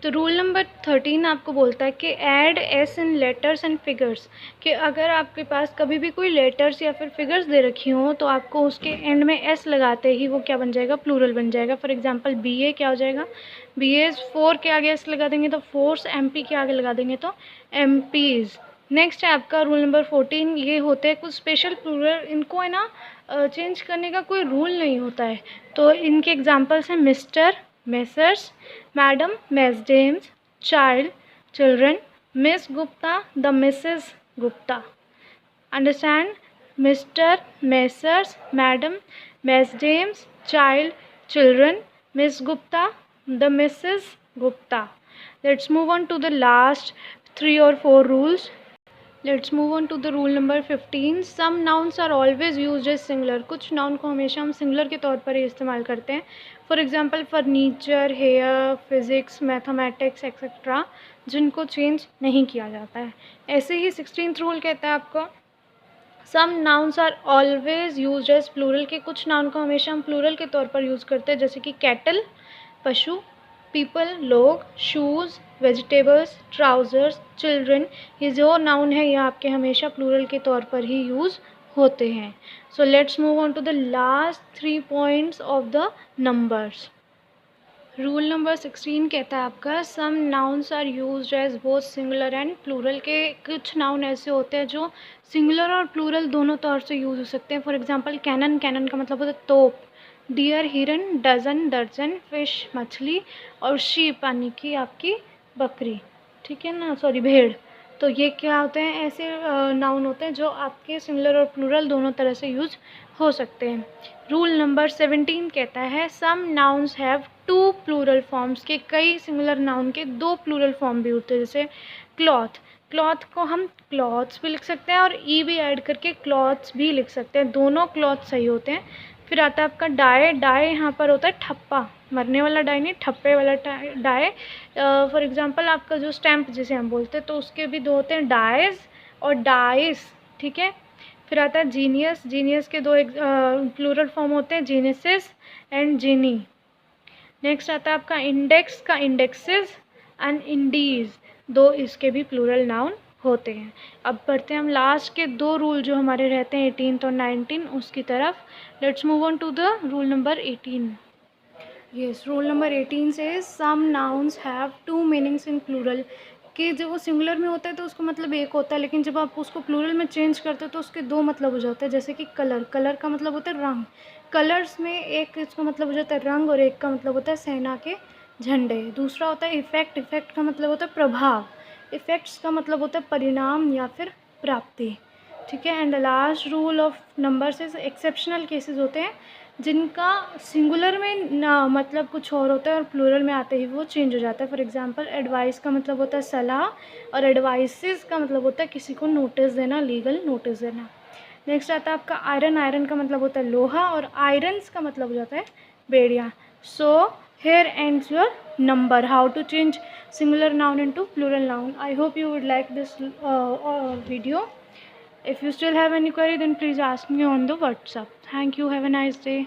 तो rule number 13 आपको बोलता है कि add S in letters and figures, कि अगर आपके पास कभी भी कोई लेटर्स या फिर फिगर्स दे रखी हों तो आपको उसके एंड में एस लगाते ही वो क्या बन जाएगा, प्लूरल बन जाएगा। फॉर एग्जांपल BA क्या हो जाएगा, BA 4 के आगे एस लगा देंगे तो फोर्स, MP के आगे लगा देंगे तो MPs। नेक्स्ट है आपका रूल नंबर 14। ये होते हैं कुछ स्पेशल प्लूरल, इनको है ना चेंज करने का कोई रूल नहीं होता है। तो इनके एग्जांपल्स हैं mister, messrs, madam, mesdames, child, children, Miss Gupta, the Mrs. Gupta. Understand? Mr., Messrs, Madam, mesdames, child, children, Miss Gupta, the Mrs. Gupta. Let's move on to the last 3 or 4 rules. Let's move on to the rule number 15. Some nouns are always used as singular. कुछ noun को हमेशा हम singular के तौर पर ही इस्तेमाल करते हैं। For example furniture, hair, physics, mathematics etcetera, जिनको चेंज नहीं किया जाता है। ऐसे ही 16th रूल कहता है आपको some nouns are always use as plural, के कुछ नाउन को हमेशा हम प्लूरल के तौर पर यूज़ करते हैं, जैसे कि कैटल पशु, पीपल लोग, शूज़ वेजिटेबल्स, ट्राउज़र्स, चिल्ड्रन। ये जो नाउन है ये आपके हमेशा प्लूरल के तौर पर ही यूज़ होते हैं। So let's move on to the last 3 points of the numbers. Rule number 16 कहता है आपका some nouns are used as both singular and plural, के कुछ नाउन ऐसे होते हैं जो सिंगुलर और प्लूरल दोनों तौर से यूज़ हो सकते हैं। फॉर एग्जांपल कैनन, कैनन का मतलब होता है तोप, डियर हिरन, डजन दर्जन, फिश मछली, और शीप यानी कि आपकी बकरी, ठीक है ना, सॉरी भेड़। तो ये क्या होते हैं, ऐसे नाउन होते हैं जो आपके सिंगुलर और प्लूरल दोनों तरह से यूज हो सकते हैं। रूल नंबर 17 कहता है some nouns have 2 plural forms, के कई सिंगुलर नाउन के 2 प्लूरल फॉर्म भी होते हैं। जैसे क्लॉथ, क्लॉथ को हम क्लॉथ्स भी लिख सकते हैं और ई भी ऐड करके क्लॉथ्स भी लिख सकते हैं, दोनों क्लॉथ सही होते हैं। फिर आता है आपका डाई, डाई यहाँ पर होता है ठप्पा, मरने वाला डाई नहीं, ठप्पे वाला डाई। फॉर एग्जांपल आपका जो स्टैम्प जिसे हम बोलते हैं तो उसके भी 2 होते हैं, डाइज और डाइस, ठीक है। फिर आता है जीनियस, जीनियस के 2 प्लूरल फॉर्म होते हैं, जीनियसिस एंड जीनी। नेक्स्ट आता है आपका इंडेक्स का इंडेक्सेस एंड इंडीज, 2 इसके भी प्लूरल नाउन होते हैं। अब बढ़ते हैं हम लास्ट के 2 रूल जो हमारे रहते हैं 18th और 19 उसकी तरफ। Let's move on to the rule number 18। Yes, rule number 18 से some nouns have 2 meanings in plural, कि जब वो सिंगुलर में होता है तो उसका मतलब एक होता है, लेकिन जब आप उसको प्लूरल में चेंज करते हो तो उसके 2 मतलब हो जाते हैं। जैसे कि कलर, कलर का मतलब होता है रंग, कलर्स में एक इसका मतलब हो जाता है रंग और एक का मतलब होता है सेना के झंडे। दूसरा होता है इफ़ेक्ट, इफ़ेक्ट का मतलब होता है प्रभाव, इफ़ेक्ट्स का मतलब होता है परिणाम या फिर प्राप्ति, ठीक है। And the last rule of numbers is exceptional cases होते हैं जिनका सिंगुलर में ना मतलब कुछ और होता है और प्लूरल में आते ही वो चेंज हो जाता है। फॉर एग्जांपल एडवाइस का मतलब होता है सलाह और एडवाइसेस का मतलब होता है किसी को नोटिस देना, लीगल नोटिस देना। नेक्स्ट आता है आपका आयरन, आयरन का मतलब होता है लोहा और आयरन्स का मतलब हो जाता है बेड़िया। सो here ends your number, how to change singular noun into plural noun. I hope you would like this video. If you still have any query then please ask me on the WhatsApp. Thank you, have a nice day.